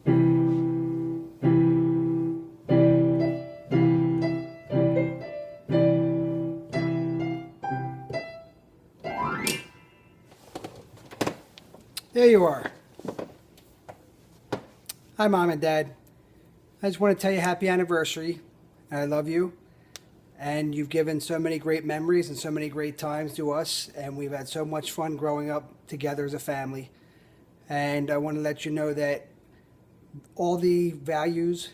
There you are. Hi, Mom and Dad. I just want to tell you happy anniversary. I love you. And you've given so many great memories and so many great times to us. And we've had so much fun growing up together as a family. And I want to let you know that all the values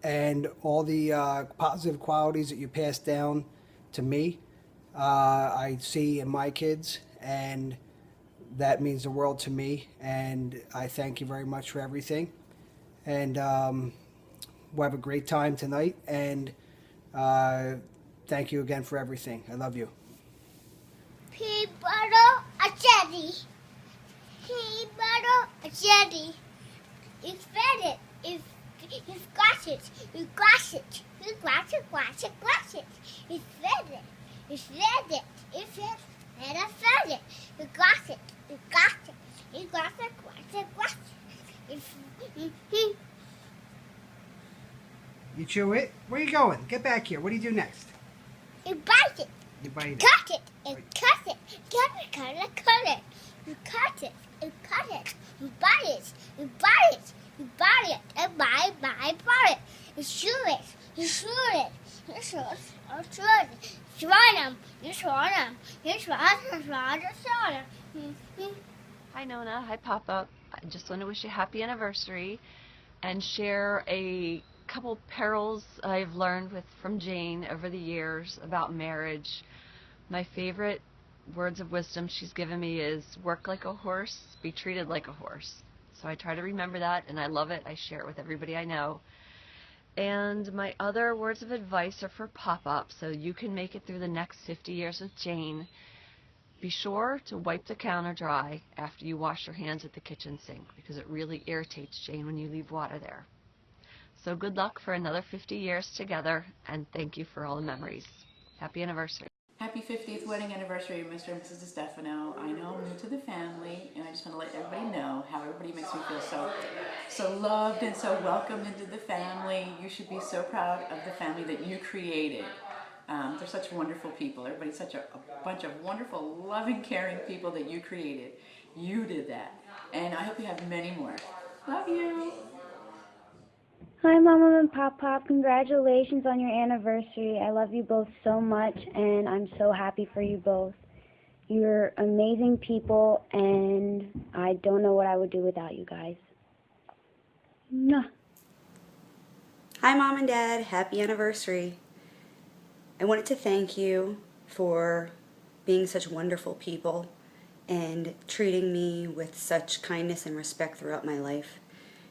and all the positive qualities that you passed down to me, I see in my kids. And that means the world to me, and I thank you very much for everything. And we'll have a great time tonight, and thank you again for everything. I love you. Peanut butter, a jelly. Peanut butter, a jelly. You fed it. You've got it. You got it. You got it, got it, got it. You fed it. You fed it. You fed it. And I fed it. You got it. You got it. You got it. Got it. Got it. You chew it? Where are you going? Get back here. What do you do next? You bite it. You bite it. Cut it. You cut it. Cut it. Cut it. Cut it. You cut it. You cut it. You bite it. You bite it. You bite it. And bite it. You chew it. You chew it. You chew it. You chew it. Try them. You try them. You try them. Hi, Nonna. Hi, Papa. I just want to wish you a happy anniversary and share a couple perils I've learned from Jane over the years about marriage. My favorite words of wisdom she's given me is work like a horse, be treated like a horse. So I try to remember that, and I love it. I share it with everybody I know. And my other words of advice are for pop-up, so you can make it through the next 50 years with Jane. Be sure to wipe the counter dry after you wash your hands at the kitchen sink, because it really irritates Jane when you leave water there. So good luck for another 50 years together, and thank you for all the memories. Happy anniversary. Happy 50th wedding anniversary, Mr. and Mrs. DeStefano. I know I'm new to the family, and I just want to let everybody know how everybody makes me feel so loved and so welcomed into the family. You should be so proud of the family that you created. They're such wonderful people. Everybody's such a bunch of wonderful, loving, caring people that you created. You did that. And I hope you have many more. Love you. Hi, Mama and Pop. Congratulations on your anniversary. I love you both so much, and I'm so happy for you both. You're amazing people, and I don't know what I would do without you guys. Mwah. Hi, Mom and Dad. Happy anniversary. I wanted to thank you for being such wonderful people and treating me with such kindness and respect throughout my life.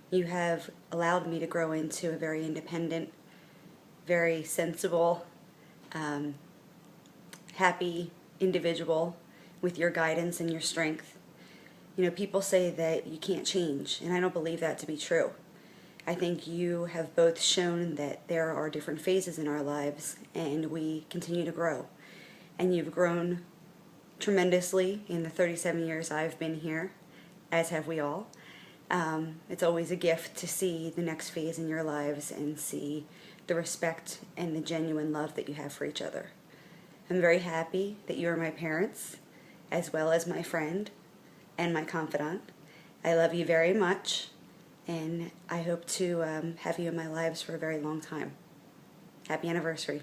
You have allowed me to grow into a very independent, very sensible, happy individual with your guidance and your strength. You know, people say that you can't change, and I don't believe that to be true. I think you have both shown that there are different phases in our lives, and we continue to grow. And you've grown tremendously in the 37 years I've been here, as have we all. It's always a gift to see the next phase in your lives and see the respect and the genuine love that you have for each other. I'm very happy that you are my parents, as well as my friend and my confidant. I love you very much, and I hope to have you in my lives for a very long time. Happy anniversary.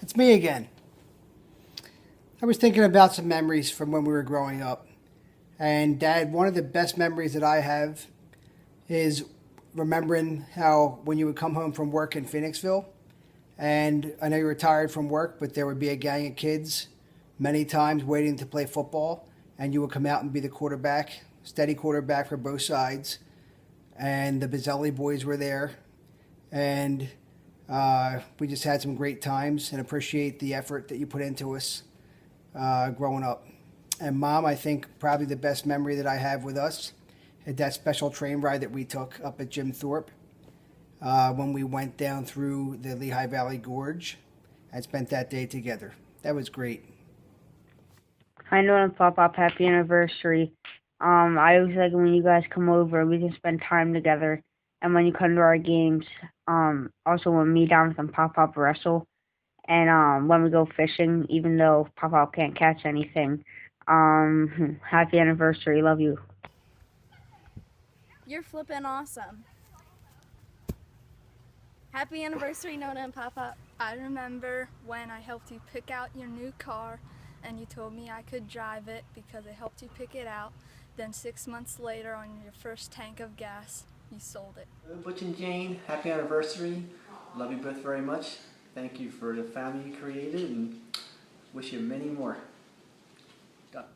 It's me again. I was thinking about some memories from when we were growing up. And Dad, one of the best memories that I have is remembering how when you would come home from work in Phoenixville, and I know you were tired from work, but there would be a gang of kids many times waiting to play football, and you would come out and be the quarterback, steady quarterback for both sides. And the Bizzelli boys were there, and we just had some great times and appreciate the effort that you put into us growing up. And Mom, I think probably the best memory that I have with us is that special train ride that we took up at Jim Thorpe. when we went down through the Lehigh Valley Gorge and spent that day together. That was great. Hi, Nonna and Pop, happy anniversary. I always like when you guys come over, we can spend time together. And when you come to our games, also when me, Down and Pop wrestle. And when we go fishing, even though Pop can't catch anything. Happy anniversary, love you. You're flippin' awesome. Happy anniversary, Nonna and Papa. I remember when I helped you pick out your new car and you told me I could drive it because I helped you pick it out. Then 6 months later, on your first tank of gas, you sold it. Butch and Jane, happy anniversary. Love you both very much. Thank you for the family you created and wish you many more. Done.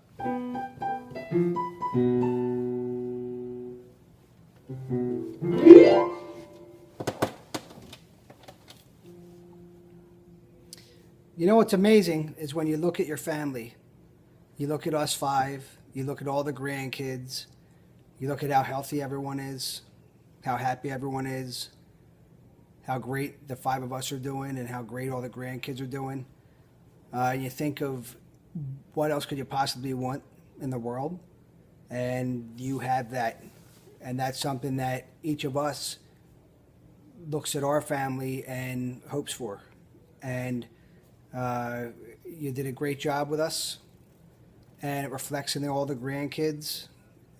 You know what's amazing is when you look at your family, you look at us five, you look at all the grandkids, you look at how healthy everyone is, how happy everyone is, how great the five of us are doing and how great all the grandkids are doing. You think of what else could you possibly want in the world, and you have that. And that's something that each of us looks at our family and hopes for. And you did a great job with us, and it reflects in all the grandkids,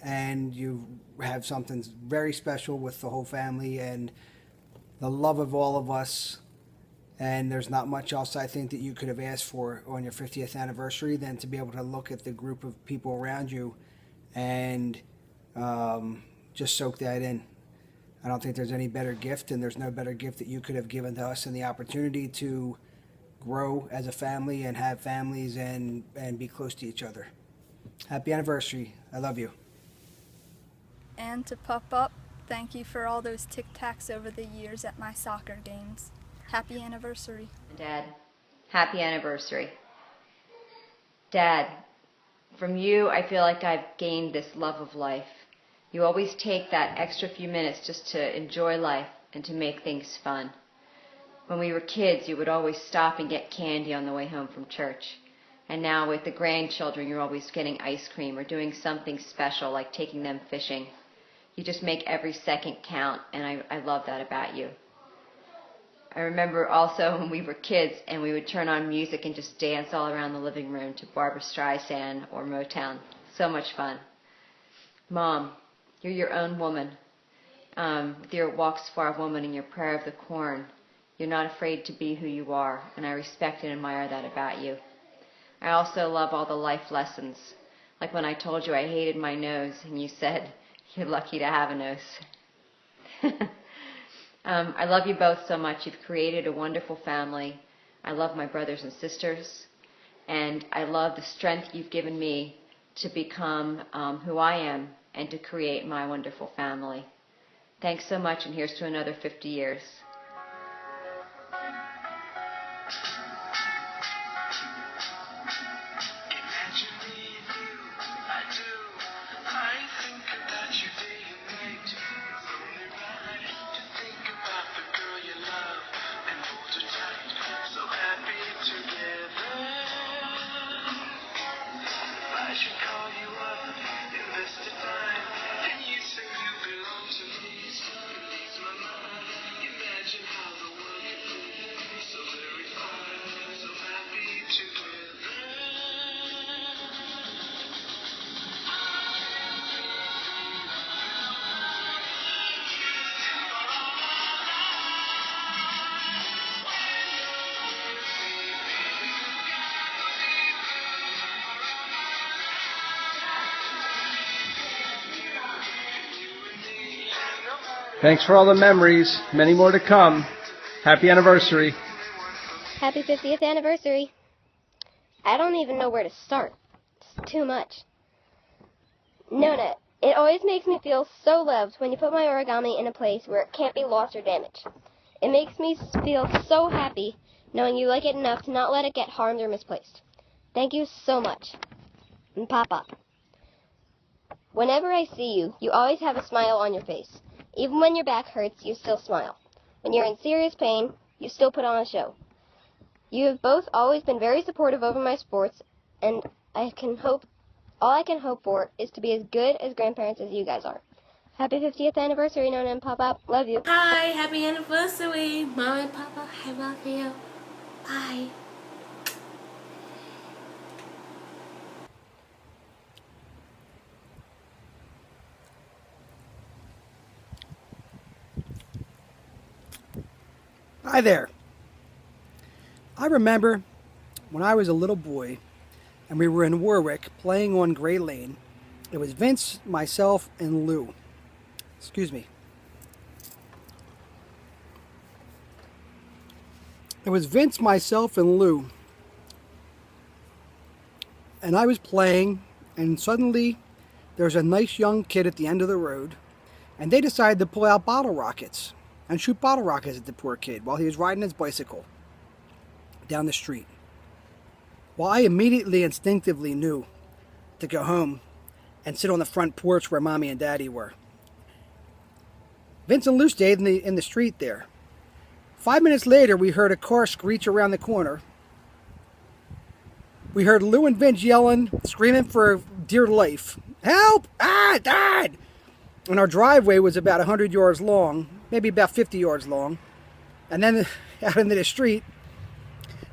and you have something very special with the whole family and the love of all of us. And there's not much else I think that you could have asked for on your 50th anniversary than to be able to look at the group of people around you and just soak that in. I don't think there's any better gift, and there's no better gift that you could have given to us than the opportunity to grow as a family and have families and be close to each other. Happy anniversary. I love you. And to Pop Up, thank you for all those Tic Tacs over the years at my soccer games. Happy anniversary. Dad, happy anniversary. Dad, from you, I feel like I've gained this love of life. You always take that extra few minutes just to enjoy life and to make things fun. When we were kids, you would always stop and get candy on the way home from church. And now with the grandchildren, you're always getting ice cream or doing something special like taking them fishing. You just make every second count, and I love that about you. I remember also when we were kids and we would turn on music and just dance all around the living room to Barbra Streisand or Motown. So much fun. Mom, you're your own woman. With your Walks Far Woman and your Prayer of the Corn, you're not afraid to be who you are, and I respect and admire that about you. I also love all the life lessons, like when I told you I hated my nose and you said, you're lucky to have a nose. I love you both so much. You've created a wonderful family. I love my brothers and sisters, and I love the strength you've given me to become who I am and to create my wonderful family. Thanks so much, and here's to another 50 years. Thanks for all the memories. Many more to come. Happy anniversary. Happy 50th anniversary. I don't even know where to start. It's too much. Nonna, it always makes me feel so loved when you put my origami in a place where it can't be lost or damaged. It makes me feel so happy knowing you like it enough to not let it get harmed or misplaced. Thank you so much. And Papa. Whenever I see you, you always have a smile on your face. Even when your back hurts, you still smile. when you're in serious pain, you still put on a show. You have both always been very supportive over my sports, and all I can hope for is to be as good as grandparents as you guys are. Happy 50th anniversary, Nonna and Papa. Love you. Hi, happy anniversary, Mom and Papa. I love you. Bye. Hi there. I remember when I was a little boy and we were in Warwick playing on Gray Lane. It was Vince, myself, and Lou. Excuse me. It was Vince, myself, and Lou. And I was playing, and suddenly there was a nice young kid at the end of the road, and they decided to pull out bottle rockets and shoot bottle rockets at the poor kid while he was riding his bicycle down the street. Well, I immediately instinctively knew to go home and sit on the front porch where Mommy and Daddy were. Vince and Lou stayed in the street there. 5 minutes later, we heard a car screech around the corner. We heard Lou and Vince yelling, screaming for dear life. Help! Ah, Dad! And our driveway was about 100 yards long, maybe about 50 yards long. And then out into the street,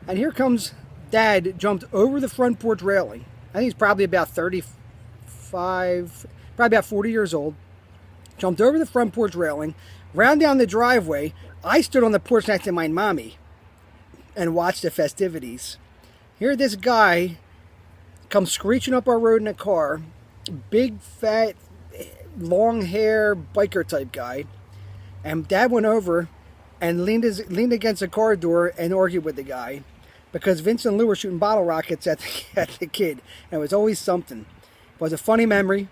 and here comes Dad, jumped over the front porch railing. I think he's probably about 35, probably about 40 years old. Jumped over the front porch railing, ran down the driveway. I stood on the porch next to my mommy and watched the festivities. Here this guy comes screeching up our road in a car, big, fat, long hair, biker type guy. And Dad went over and leaned against the car door and argued with the guy because Vince and Lou were shooting bottle rockets at the kid. And it was always something. It was a funny memory.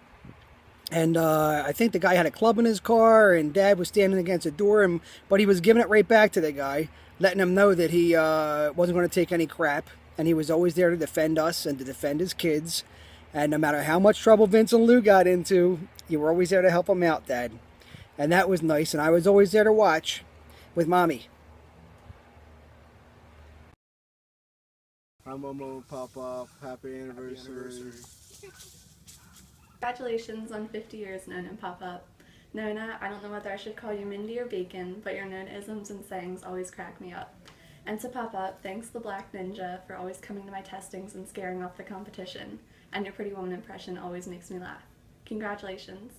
And I think the guy had a club in his car, and Dad was standing against the door, but he was giving it right back to the guy, letting him know that he wasn't going to take any crap, and he was always there to defend us and to defend his kids. And no matter how much trouble Vince and Lou got into, you were always there to help them out, Dad. And that was nice, and I was always there to watch with Mommy. Hi, Momo, Papa. Happy anniversary. Congratulations on 50 years, Nonna and Pop-Up. Nonna, I don't know whether I should call you Mindy or Bacon, but your Nonna-isms and sayings always crack me up. And to Pop-Up, thanks the Black Ninja for always coming to my testings and scaring off the competition. And your Pretty Woman impression always makes me laugh. Congratulations.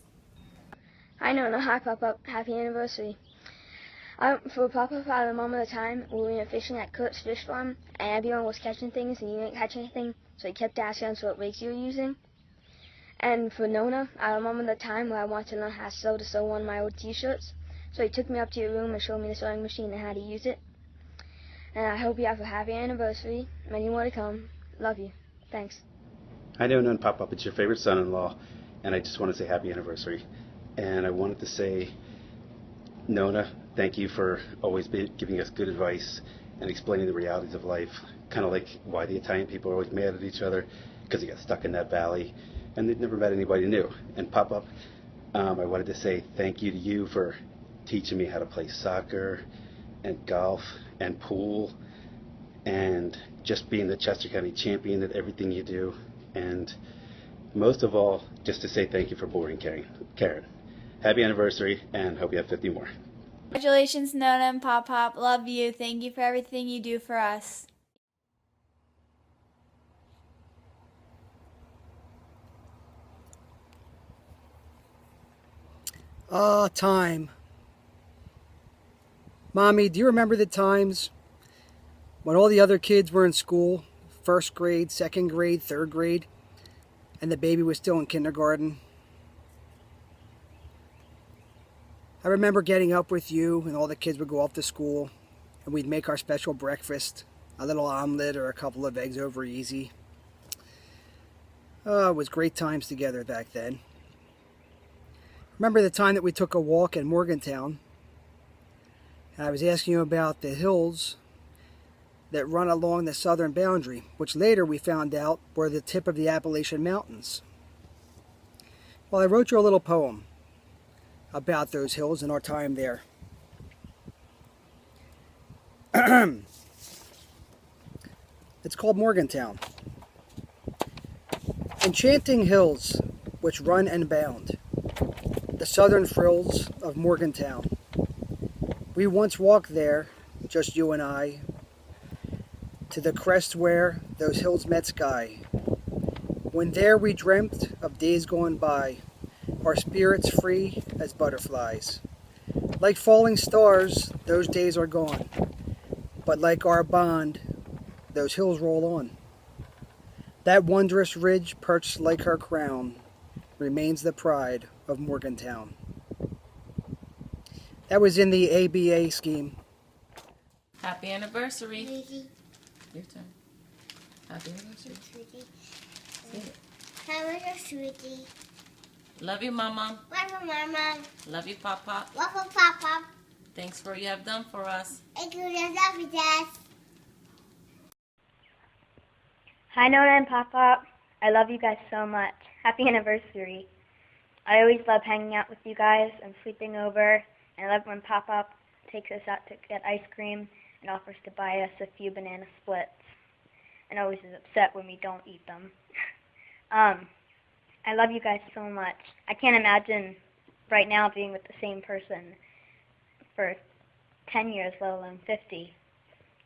Hi, Nonna. Hi, Pop-Up. Happy anniversary. For Pop-Up, at the moment of time, we went fishing at Kurt's Fish Farm, and everyone was catching things, and you didn't catch anything, so he kept asking us what rigs you were using. And for Nonna, I remember the time where I wanted to learn how to sew one of my old t-shirts. So he took me up to your room and showed me the sewing machine and how to use it. And I hope you have a happy anniversary. Many more to come. Love you. Thanks. Hi, Nonna and Pop-Up. It's your favorite son-in-law, and I just want to say happy anniversary. And I wanted to say, Nonna, thank you for always giving us good advice and explaining the realities of life. Kind of like why the Italian people are always mad at each other, because they got stuck in that valley. And they'd never met anybody new. And Pop-Up, I wanted to say thank you to you for teaching me how to play soccer and golf and pool and just being the Chester County champion at everything you do. And most of all, just to say thank you for boarding Karen. Happy anniversary, and hope you have 50 more. Congratulations, Nonna and Pop-Pop. Love you. Thank you for everything you do for us. Time. Mommy, do you remember the times when all the other kids were in school, first grade, second grade, third grade, and the baby was still in kindergarten? I remember getting up with you and all the kids would go off to school and we'd make our special breakfast, a little omelet or a couple of eggs over easy. Oh, it was great times together back then. Remember the time that we took a walk in Morgantown, and I was asking you about the hills that run along the southern boundary, which later we found out were the tip of the Appalachian Mountains. Well, I wrote you a little poem about those hills and our time there. It's called Morgantown. Enchanting hills which run and bound, the southern frills of Morgantown. We once walked there, just you and I, to the crest where those hills met sky. When there we dreamt of days gone by, our spirits free as butterflies. Like falling stars, those days are gone, but like our bond, those hills roll on. That wondrous ridge perched like her crown remains the pride of Morgantown. That was in the ABA scheme. Happy anniversary. Sweetie. Your turn. Happy anniversary. Sweetie. Say it. Happy anniversary, sweetie. Love you, Mama. Love you, Mama. Love you, Papa. Love you, Papa. Thanks for what you have done for us. Thank you, love you, Dad. Hi, Nonna and Pop-Pop. I love you guys so much. Happy anniversary. I always love hanging out with you guys and sleeping over. And I love when Pop-Pop takes us out to get ice cream and offers to buy us a few banana splits. And always is upset when we don't eat them. I love you guys so much. I can't imagine right now being with the same person for 10 years, let alone 50.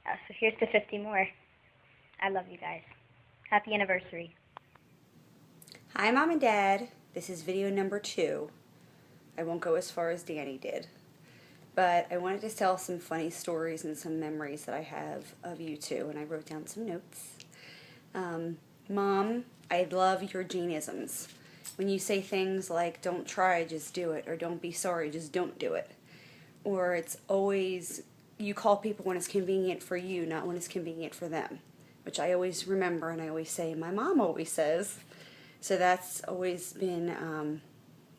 So here's to 50 more. I love you guys. Happy anniversary. Hi, Mom and Dad. This is video number 2. I won't go as far as Danny did. But I wanted to tell some funny stories and some memories that I have of you two, and I wrote down some notes. Mom, I love your Janeisms. When you say things like, don't try, just do it, or don't be sorry, just don't do it. Or it's always, you call people when it's convenient for you, not when it's convenient for them. Which I always remember, and I always say, my mom always says. So that's always been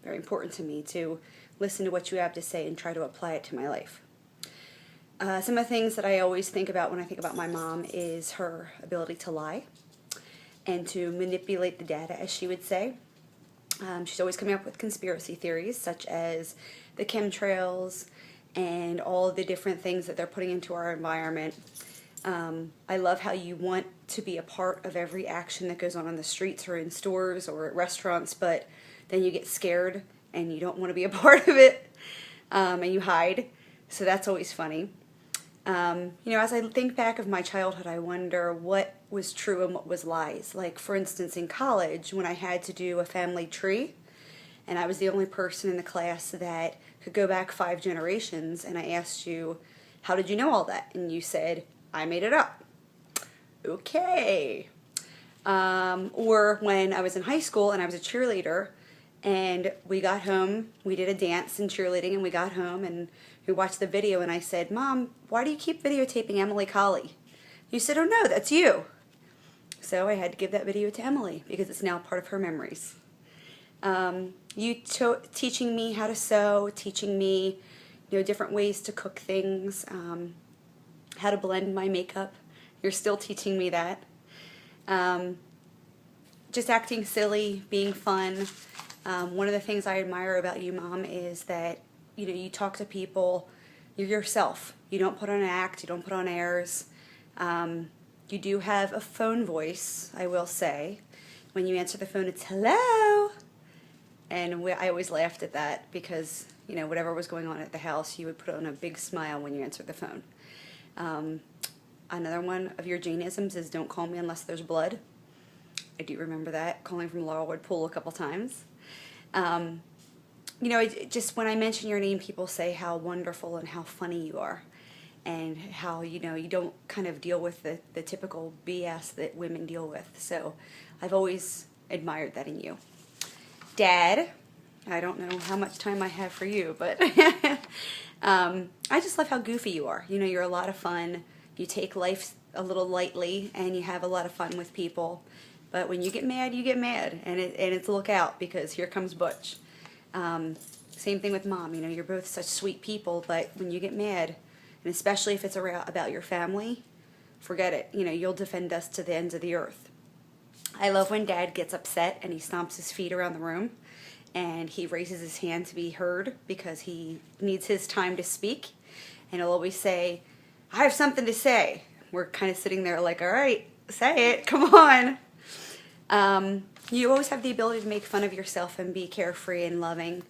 very important to me, to listen to what you have to say and try to apply it to my life. Some of the things that I always think about when I think about my mom is her ability to lie and to manipulate the data, as she would say. She's always coming up with conspiracy theories, such as the chemtrails and all the different things that they're putting into our environment. I love how you want to be a part of every action that goes on the streets or in stores or at restaurants, but then you get scared and you don't want to be a part of it, and you hide. So that's always funny. You know, as I think back of my childhood, I wonder what was true and what was lies. Like, for instance, in college, when I had to do a family tree, and I was the only person in the class that could go back 5 generations, and I asked you, how did you know all that? And you said, I made it up. Okay. Or when I was in high school and I was a cheerleader, and we got home, we did a dance in cheerleading, and we got home and we watched the video, and I said, Mom, why do you keep videotaping Emily Colley? You said, oh no, that's you. So I had to give that video to Emily because it's now part of her memories. You teaching me how to sew, teaching me, you know, different ways to cook things, how to blend my makeup. You're still teaching me that. Just acting silly, being fun. One of the things I admire about you, Mom, is that, you know, you talk to people, you're yourself. You don't put on an act, you don't put on airs. You do have a phone voice, I will say. When you answer the phone, it's hello. And I always laughed at that because, you know, whatever was going on at the house, you would put on a big smile when you answered the phone. Another one of your Janeisms is don't call me unless there's blood. I do remember that, calling from Laurelwood Pool a couple times. You know, just when I mention your name, people say how wonderful and how funny you are. And how, you know, you don't kind of deal with the typical BS that women deal with. So I've always admired that in you. Dad, I don't know how much time I have for you, but I just love how goofy you are. You know, you're a lot of fun. You take life a little lightly, and you have a lot of fun with people. But when you get mad, and it's look out, because here comes Butch. Same thing with Mom. You know, you're both such sweet people, but when you get mad, and especially if it's about your family, forget it. You know, you'll defend us to the ends of the earth. I love when Dad gets upset and he stomps his feet around the room and he raises his hand to be heard because he needs his time to speak. And he'll always say, I have something to say. We're kind of sitting there like, all right, say it, come on. You always have the ability to make fun of yourself and be carefree and loving.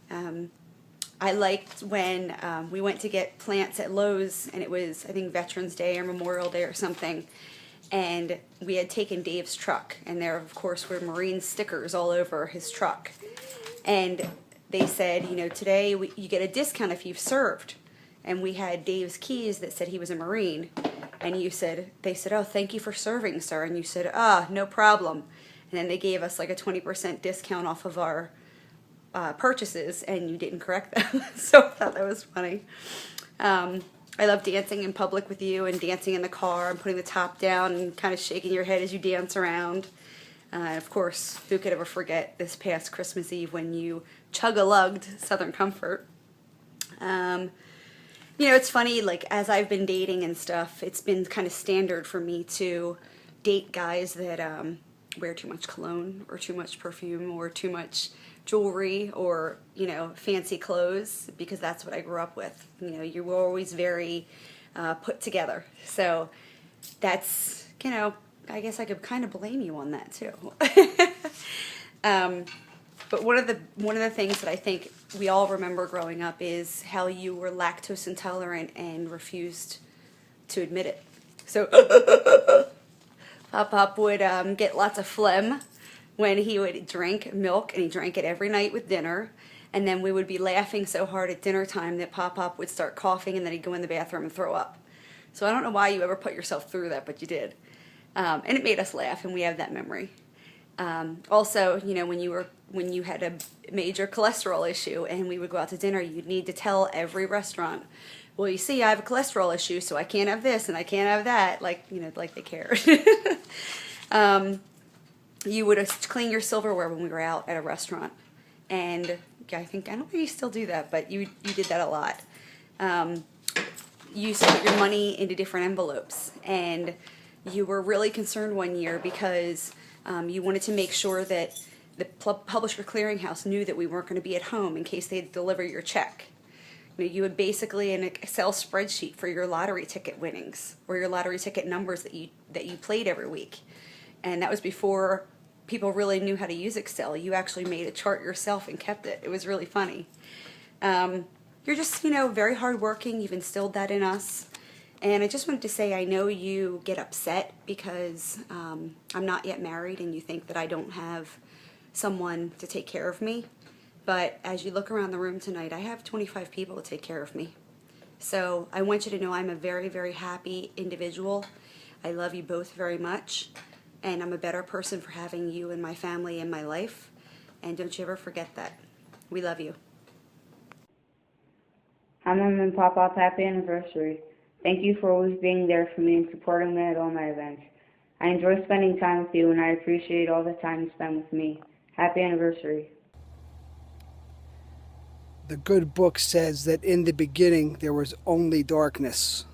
I liked when we went to get plants at Lowe's, and it was, I think, Veterans Day or Memorial Day or something, and we had taken Dave's truck, and there, of course, were Marine stickers all over his truck. And they said, you know, today you get a discount if you've served. And we had Dave's keys that said he was a Marine. And they said, oh, thank you for serving, sir. And you said, no problem. And then they gave us like a 20% discount off of our purchases, and you didn't correct them. So I thought that was funny. I love dancing in public with you and dancing in the car and putting the top down and kind of shaking your head as you dance around. Of course, who could ever forget this past Christmas Eve when you chug-a-lugged Southern Comfort. You know, it's funny, like, as I've been dating and stuff, it's been kind of standard for me to date guys that wear too much cologne or too much perfume or too much jewelry or, you know, fancy clothes, because that's what I grew up with. You know, you were always very put together. So that's, you know, I guess I could kind of blame you on that too. But one of the things that I think we all remember growing up is how you were lactose intolerant and refused to admit it. So Pop would get lots of phlegm when he would drink milk, and he drank it every night with dinner. And then we would be laughing so hard at dinner time that Pop would start coughing, and then he'd go in the bathroom and throw up. So I don't know why you ever put yourself through that, but you did. And it made us laugh, and we have that memory. Also, you know, when you had a major cholesterol issue and we would go out to dinner, you'd need to tell every restaurant, well, you see, I have a cholesterol issue, so I can't have this and I can't have that, like, you know, like they cared. You would clean your silverware when we were out at a restaurant, and I don't know if you still do that, but you did that a lot. You used to put your money into different envelopes, and you were really concerned one year because you wanted to make sure that the Publisher Clearinghouse knew that we weren't going to be at home in case they'd deliver your check. You would basically an Excel spreadsheet for your lottery ticket winnings or your lottery ticket numbers that you played every week. And that was before people really knew how to use Excel. You actually made a chart yourself and kept it. It was really funny. You're just, you know, very hardworking. You've instilled that in us. And I just wanted to say, I know you get upset because I'm not yet married and you think that I don't have someone to take care of me. But as you look around the room tonight, I have 25 people to take care of me. So I want you to know I'm a very, very happy individual. I love you both very much. And I'm a better person for having you and my family in my life. And don't you ever forget that. We love you. Hi, Mom and Pop, happy anniversary. Thank you for always being there for me and supporting me at all my events. I enjoy spending time with you, and I appreciate all the time you spend with me. Happy anniversary. The good book says that in the beginning there was only darkness.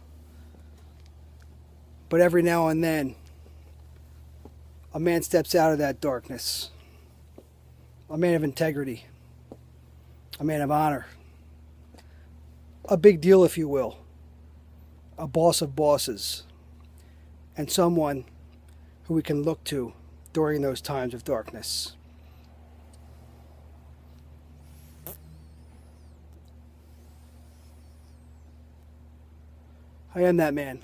But every now and then, a man steps out of that darkness. A man of integrity. A man of honor. A big deal, if you will. A boss of bosses. And someone who we can look to during those times of darkness. I am that man.